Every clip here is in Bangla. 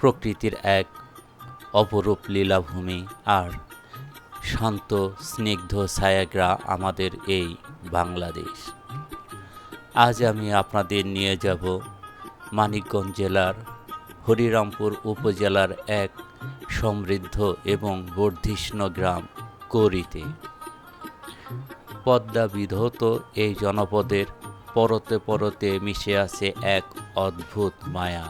প্রকৃতির এক অপরূপ লীলাভূমি আর শান্ত স্নিগ্ধ ছায়াগ্রা আমাদের এই বাংলাদেশ। আজ আমি আপনাদের নিয়ে যাব মানিকগঞ্জ জেলার হরিরামপুর উপজেলার এক সমৃদ্ধ এবং বর্ধিষ্ণু গ্রাম কোরিতে। পদ্মা বিধৌত এই জনপদের পরতে পরতে মিশে আছে এক অদ্ভুত মায়া।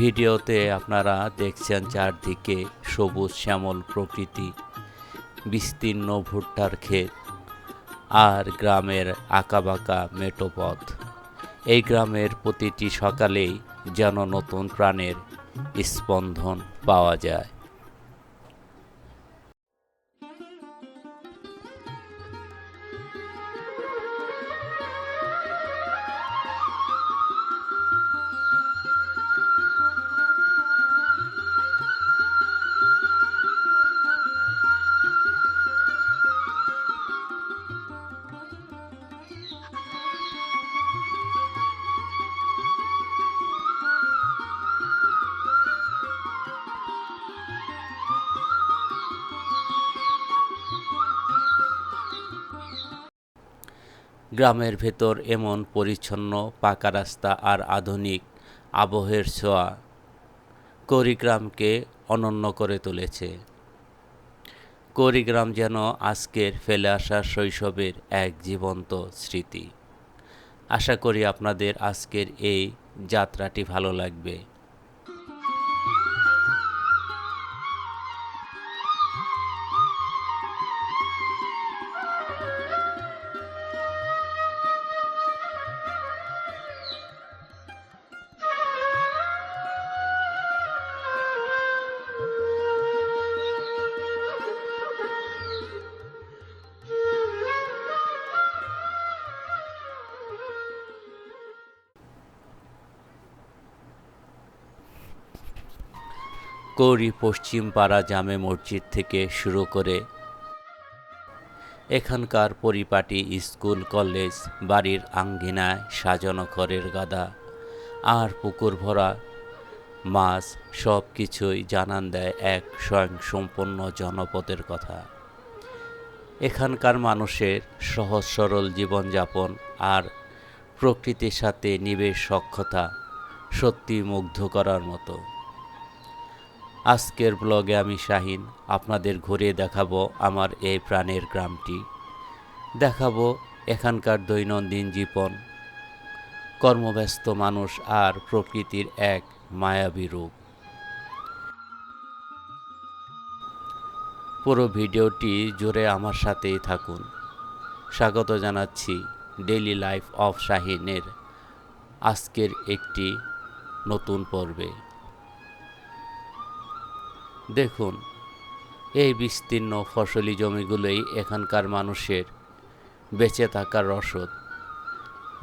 ভিডিওতে আপনারা দেখছেন চারদিকে সবুজ শ্যামল প্রকৃতি, বিস্তীর্ণ ভুট্টার ক্ষেত আর গ্রামের আঁকাবাঁকা মেঠো পথ। এই গ্রামের প্রতিটি সকালেই যেন নতুন প্রাণের স্পন্দন পাওয়া যায়। গ্রামের ভেতর এমন পরিচ্ছন্ন পাকা রাস্তা আর আধুনিক আবহের ছোঁয়া কুড়িগ্রামকে অনন্য করে তুলেছে। কুড়িগ্রাম যেন আজকের ফেলে আসা শৈশবের এক জীবন্ত স্মৃতি। আশা করি আপনাদের আজকের এই যাত্রাটি ভালো লাগবে। কৌরি পশ্চিম পাড়া জামে মসজিদ থেকে শুরু করে এখানকার পরিপাটি স্কুল কলেজ, বাড়ির আঙ্গিনায় সাজানো খড়ের গাদা আর পুকুর ভরা মাছ সব কিছুই জানান দেয় এক স্বয়ংসম্পন্ন জনপদের কথা। এখানকার মানুষের সহজ সরল জীবনযাপন আর প্রকৃতির সাথে নিবিড় সখ্যতা সত্যি মুগ্ধ করার মতো। আজকের ব্লগে আমি শাহিন আপনাদের ঘুরিয়ে দেখাবো আমার এই প্রাণের গ্রামটি, দেখাবো এখানকার দৈনন্দিন জীবন, কর্মব্যস্ত মানুষ আর প্রকৃতির এক মায়াবী রূপ। পুরো ভিডিওটি জুড়ে আমার সাথেই থাকুন। স্বাগত জানাচ্ছি ডেইলি লাইফ অফ শাহিনের আজকের একটি নতুন পর্বে। দেখুন, এই বিস্তীর্ণ ফসলি জমিগুলোই এখানকার মানুষের বেঁচে থাকার রসদ।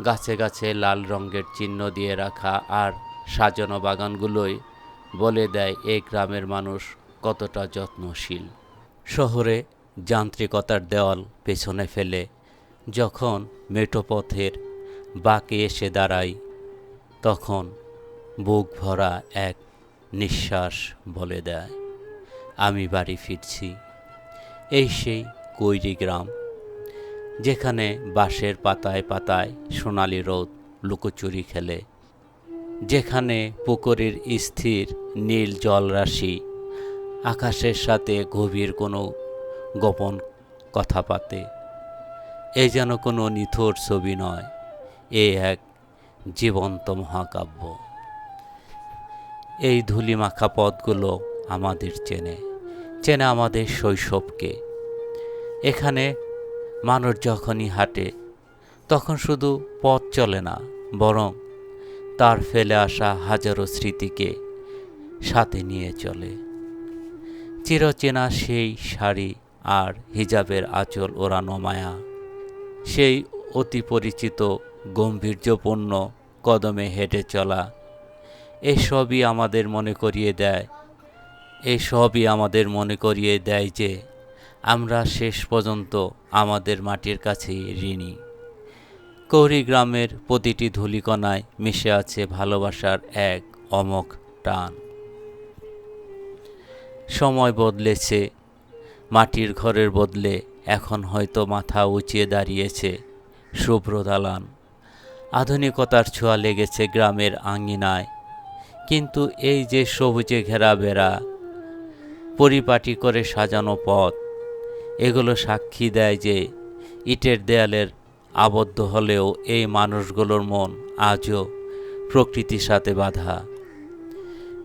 গাছে গাছে লাল রঙের চিহ্ন দিয়ে রাখা আর সাজানো বাগানগুলোই বলে দেয় এই গ্রামের মানুষ কতটা যত্নশীল। শহরে যান্ত্রিকতার দেওয়াল পেছনে ফেলে যখন মেঠো পথের বাঁকে এসে দাঁড়াই, তখন বুক ভরা এক নিঃশ্বাস বলে দেয় আমি বাড়ি ফিরছি। এই সেই কৈরি গ্রাম, যেখানে বাঁশের পাতায় পাতায় সোনালি রোদ লুকোচুরি খেলে, যেখানে পুকুরের স্থির নীল জলরাশি আকাশের সাথে গভীর কোনো গোপন কথা পাতে। এ যেন কোনো নিথর ছবি নয়, এ এক জীবন্ত মহাকাব্য। এই ধূলিমাখা পথগুলো আমাদের চেনে আমাদের শৈশবকে। এখানে মানুষ যখনই হাঁটে তখন শুধু পথ চলে না, বরং তার ফেলে আসা হাজারো স্মৃতিকে সাথে নিয়ে চলে। চিরচেনা সেই শাড়ি আর হিজাবের আঁচল ওড়ানো মায়া, সেই অতি পরিচিত গম্ভীর্যপূর্ণ কদমে হেঁটে চলা, এসবই আমাদের মনে করিয়ে দেয় যে আমরা শেষ পর্যন্ত আমাদের মাটির কাছেই ঋণী। কৌরি গ্রামের প্রতিটি ধূলিকণায় মিশে আছে ভালোবাসার এক অমোঘ টান। সময় বদলেছে, মাটির ঘরের বদলে এখন হয়তো মাথা উঁচিয়ে দাঁড়িয়েছে শুভ্র দালান। আধুনিকতার ছোঁয়া লেগেছে গ্রামের আঙিনায়, কিন্তু এই যে সবুজে ঘেরা বেড়া, পরিপাটি করে সাজানো পথ, এগুলো সাক্ষী দেয় যে ইটের দেয়ালের আবদ্ধ হলেও এই মানুষগুলোর মন আজও প্রকৃতির সাথে বাঁধা।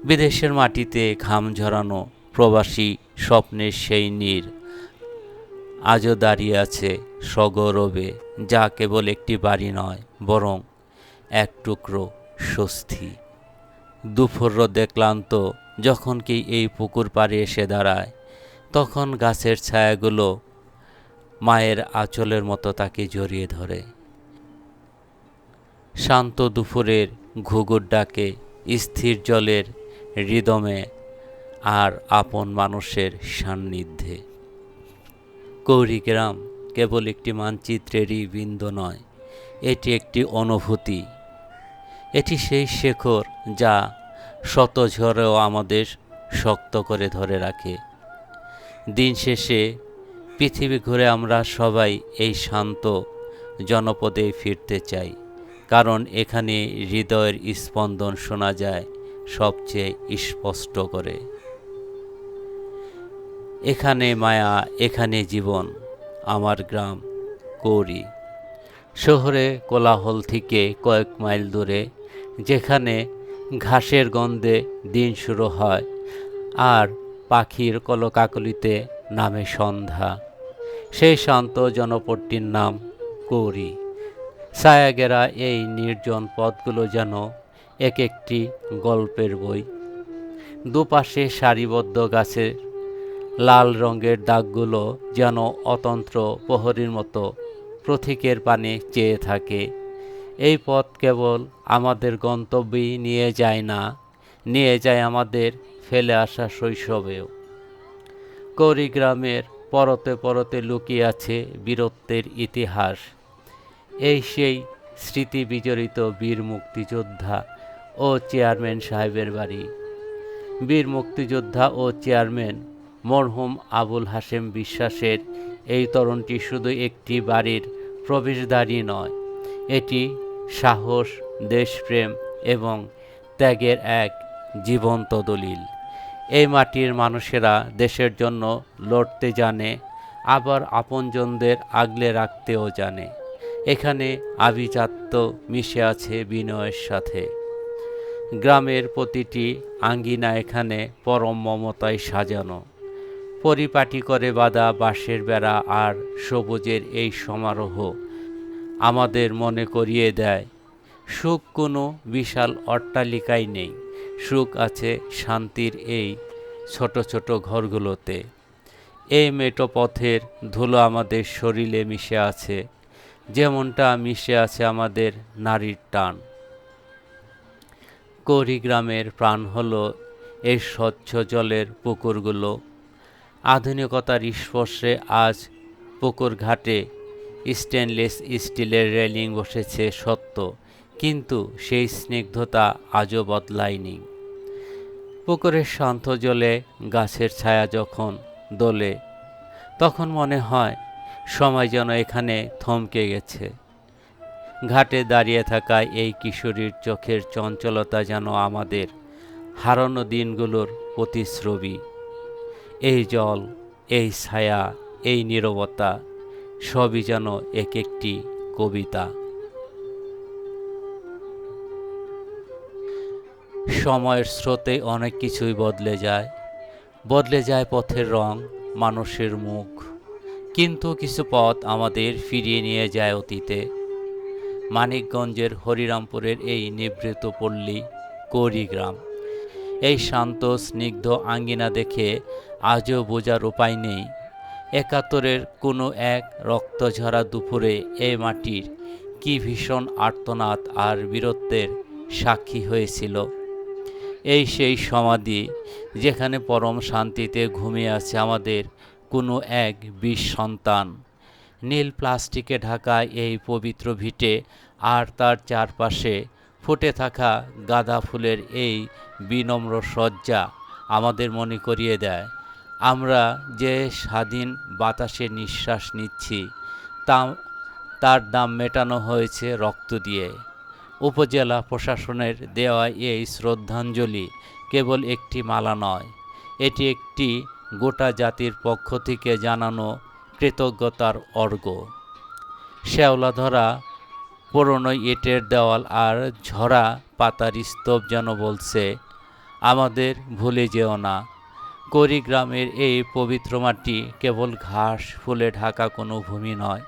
বিদেশের মাটিতে ঘাম ঝরানো প্রবাসী স্বপ্নের সেই নীড় আজও দাঁড়িয়ে আছে সগৌরবে, যা কেবল একটি বাড়ি নয়, বরং এক টুকরো স্বস্তি। দুপুর রোদে ক্লান্ত যখন কি এই পুকুর পাড়ে এসে দাঁড়ায়, তখন গাছের ছায়াগুলো মায়ের আঁচলের মতো তাকে জড়িয়ে ধরে। শান্ত দুপুরের ঘুঘুর ডাকে, স্থির জলের রিদমে আর আপন মানুষের সান্নিধ্যে। কৌড়িগ্রাম কেবল একটি মানচিত্রেরই বিন্দু নয়, এটি একটি অনুভূতি। এটি সেই শেকড় যা শত ঝড়েও আমাদের শক্ত করে ধরে রাখে। দিন শেষে পৃথিবী ঘুরে আমরা সবাই এই শান্ত জনপদে ফিরতে চাই, কারণ এখানে হৃদয়ের স্পন্দন শোনা যায় সবচেয়ে স্পষ্ট করে। এখানে মায়া, এখানে জীবন, আমার গ্রাম কৌড়ি। শহরে কোলাহল থেকে কয়েক মাইল দূরে, যেখানে ঘাসের গন্ধে দিন শুরু হয় আর পাখির কলকাকলিতে নামে সন্ধ্যা, সেই শান্ত জনপদটির নাম কৌড়ি। ছায়াঘেরা এই নির্জন পথগুলো যেন এক একটি গল্পের বই। দুপাশে সারিবদ্ধ গাছের লাল রঙের দাগগুলো যেন অতন্ত্র প্রহরীর মতো প্রতীকের পানে চেয়ে থাকে। এই পথ কেবল আমাদের গন্তব্যেই নিয়ে যায় না, নিয়ে যায় আমাদের ফেলে আসা শৈশবেও। কৌড়িগ্রামের পরতে পরতে লুকিয়ে আছে বীরত্বের ইতিহাস। এই সেই স্মৃতি বিজড়িত বীর মুক্তিযোদ্ধা ও চেয়ারম্যান সাহেবের বাড়ি। বীর মুক্তিযোদ্ধা ও চেয়ারম্যান মরহুম আবুল হাশেম বিশ্বাসের এই তরুণটি শুধু একটি বাড়ির প্রবেশদ্বারই নয়, এটি সাহস, দেশপ্রেম এবং ত্যাগের এক জীবন্ত দলিল। এই মাটির মানুষেরা দেশের জন্য লড়তে জানে, আবার আপনজনদের আগলে রাখতেও জানে। এখানে আভিজাত্য মিশে আছে বিনয়ের সাথে। গ্রামের প্রতিটি আঙ্গিনা এখানে পরম মমতায় সাজানো। পরিপাটি করে বাঁধা বাঁশের বেড়া আর সবুজের এই সমারোহ আমাদের মনে করিয়ে দেয়, সুখ কোনো বিশাল অট্টালিকায় নেই, সুখ আছে শান্তির এই ছোট ছোট ঘরগুলোতে। এই মেটো পথের ধুলো আমাদের শরীরে মিশে আছে, যেমনটা মিশে আছে আমাদের নারীর টান। কৌড়িগ্রামের প্রাণ হলো এই স্বচ্ছ জলের পুকুরগুলো। আধুনিকতার স্পর্শে আজ পুকুর ঘাটে স্টেনলেস স্টিলের রেলিং বসেছে সত্য, কিন্তু সেই স্নিগ্ধতা আজও বদলায়নি। পুকুরের শান্ত জলে গাছের ছায়া যখন দোলে, তখন মনে হয় সময় যেন এখানে থমকে গেছে। ঘাটে দাঁড়িয়ে থাকা এই কিশোরীর চোখের চঞ্চলতা যেন আমাদের হারানো দিনগুলোর প্রতিচ্ছবি। এই জল, এই ছায়া, এই নীরবতা সবই যেন এক একটি কবিতা। সময়ের স্রোতে অনেক কিছুই বদলে যায়, বদলে যায় পথের রং, মানুষের মুখ, কিন্তু কিছু পথ আমাদের ফিরিয়ে নিয়ে যায় অতীতে। মানিকগঞ্জের হরিরামপুরের এই নিভৃত পল্লী কৌড়িগ্রাম, এই শান্ত স্নিগ্ধ আঙ্গিনা দেখে আজও বোঝার উপায় নেই ৭১-এর কোনো এক রক্তঝরা দুপুরে এই মাটির কি ভীষণ আর্তনাদ আর বীরত্বের সাক্ষী হয়েছিল। এই সেই সমাধি যেখানে পরম শান্তিতে ঘুমিয়ে আছে আমাদের কোনো এক বীর সন্তান। নীল প্লাস্টিকে ঢাকা এই পবিত্র ভিটে আর তার চারপাশে ফুটে থাকা গাঁদা ফুলের এই বিনম্র সজ্জা আমাদের মনে করিয়ে দেয় আমরা যে স্বাধীন বাতাসে নিঃশ্বাস নিচ্ছি তা তার দাম মেটানো হয়েছে রক্ত দিয়ে। উপজেলা প্রশাসনের দেওয়া এই শ্রদ্ধাঞ্জলি কেবল একটি মালা নয়, এটি একটি গোটা জাতির পক্ষ থেকে জানানো কৃতজ্ঞতার অর্ঘ্য। শ্যাওলাধরা পুরনো ইটের দেওয়াল আর ঝরা পাতার স্তূপ যেন বলছে, আমাদের ভুলে যেও না। কুড়িগ্রামের এই পবিত্র মাটি কেবল ঘাস ফুলে ঢাকা কোনো ভূমি নয়,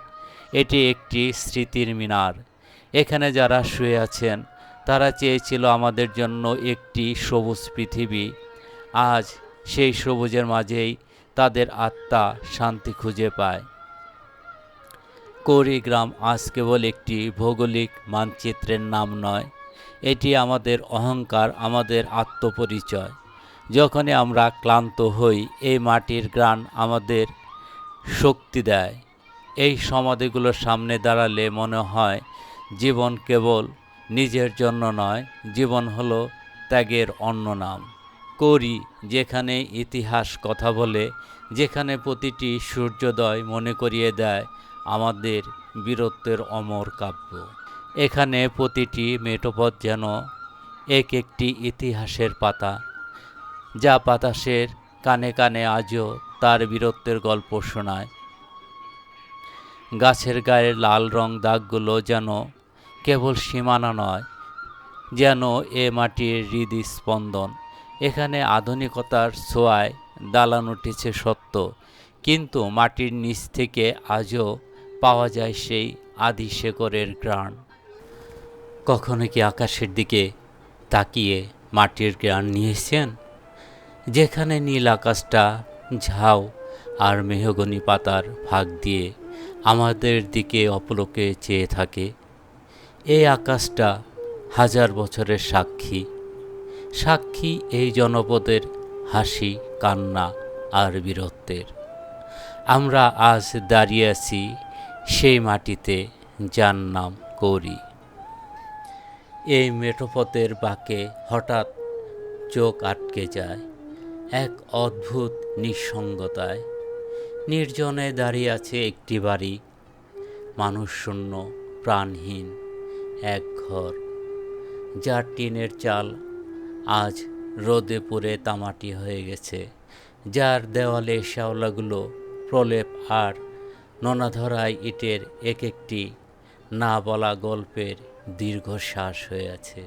এটি একটি স্মৃতির মিনার। এখানে যারা শুয়ে আছেন তারা চেয়েছিল আমাদের জন্য একটি সবুজ পৃথিবী। আজ সেই সবুজের মাঝেই তাদের আত্মা শান্তি খুঁজে পায়। কুড়িগ্রাম আজ কেবল একটি ভৌগোলিক মানচিত্রের নাম নয়, এটি আমাদের অহংকার, আমাদের আত্মপরিচয়। যখনই আমরা ক্লান্ত হই এই মাটির ঘ্রাণ আমাদের শক্তি দেয়। এই সমাধিগুলোর সামনে দাঁড়ালে মনে হয় জীবন কেবল নিজের জন্য নয়, জীবন হলো ত্যাগের অন্য নাম। করি যেখানে ইতিহাস কথা বলে, যেখানে প্রতিটি সূর্যোদয় মনে করিয়ে দেয় আমাদের বীরত্বের অমর কাব্য। এখানে প্রতিটি মেঠোপথ যেন এক একটি ইতিহাসের পাতা, যা বাতাসের কানে কানে আজও তার বীরত্বের গল্প শোনায়। গাছের গায়ে লাল রং দাগগুলো যেন কেবল সীমানা নয়, যেন এ মাটির হৃদস্পন্দন। এখানে আধুনিকতার ছোঁয়ায় দালান উঠেছে সত্য, কিন্তু মাটির নিচ থেকে আজও পাওয়া যায় সেই আদি শেকড়ের ঘ্রাণ। কখনো কি আকাশের দিকে তাকিয়ে মাটির ঘ্রাণ নিয়েছেন? যেখানে নীল আকাশটা ঝাউ আর মেহগনি পাতার ফাঁক দিয়ে আমাদের দিকে অপলকে চেয়ে থাকে। এই আকাশটা হাজার বছরের সাক্ষী, সাক্ষী এই জনপদের হাসি, কান্না আর বীরত্বের। আমরা আজ দাঁড়িয়ে আছি সেই মাটিতে যার নাম করি। এই মেঠোপথের বাঁকে হঠাৎ চোখ আটকে যায় এক অদ্ভুত নিঃসঙ্গতায়। নির্জনে দাঁড়িয়ে আছে একটি বাড়ি, মানুষশূন্য, প্রাণহীন এক ঘর, যার টিনের চাল আজ রোদে পুড়ে তামাটি হয়ে গেছে, যার দেওয়ালে শ্যাওলাগুলো প্রলেপ আর নোনাধরায় ইটের এক একটি না বলা গল্পের দীর্ঘশ্বাস হয়ে আছে।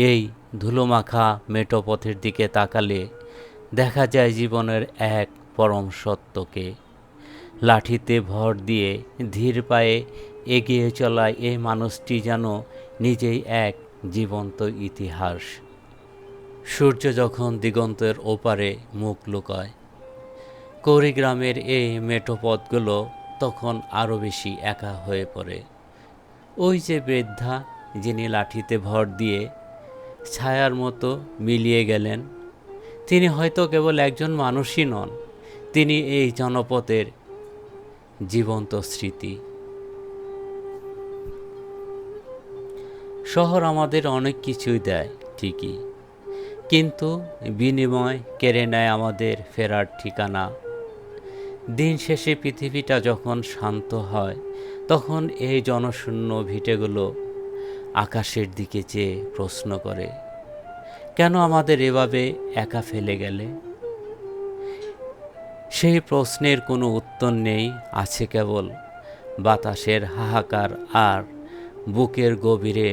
এই ধুলোমাখা মেঠোপথের দিকে তাকালে দেখা যায় জীবনের এক পরম সত্যকে। লাঠিতে ভর দিয়ে ধীর পায়ে এগিয়ে চলা এই মানুষটি যেন নিজেই এক জীবন্ত ইতিহাস। সূর্য যখন দিগন্তের ওপারে মুখ লুকায়, কুড়িগ্রামের এই মেঠোপথগুলো তখন আরও বেশি একা হয়ে পড়ে। ওই যে বৃদ্ধা, যিনি লাঠিতে ভর দিয়ে ছায়ার মতো মিলিয়ে গেলেন, তিনি হয়তো কেবল একজন মানুষই নন, তিনি এই জনপদের জীবন্ত স্মৃতি। শহর আমাদের অনেক কিছুই দেয় ঠিকই, কিন্তু বিনিময় কেড়ে নেয় আমাদের ফেরার ঠিকানা। দিন শেষে পৃথিবীটা যখন শান্ত হয়, তখন এই জনশূন্য ভিটেগুলো আকাশের দিকে চেয়ে প্রশ্ন করে, কেন আমাদের এভাবে একা ফেলে গেলে? সেই প্রশ্নের কোনো উত্তর নেই, আছে কেবল বাতাসের হাহাকার আর বুকের গভীরে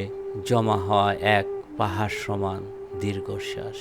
জমা হওয়া এক পাহাড় সমান দীর্ঘশ্বাস।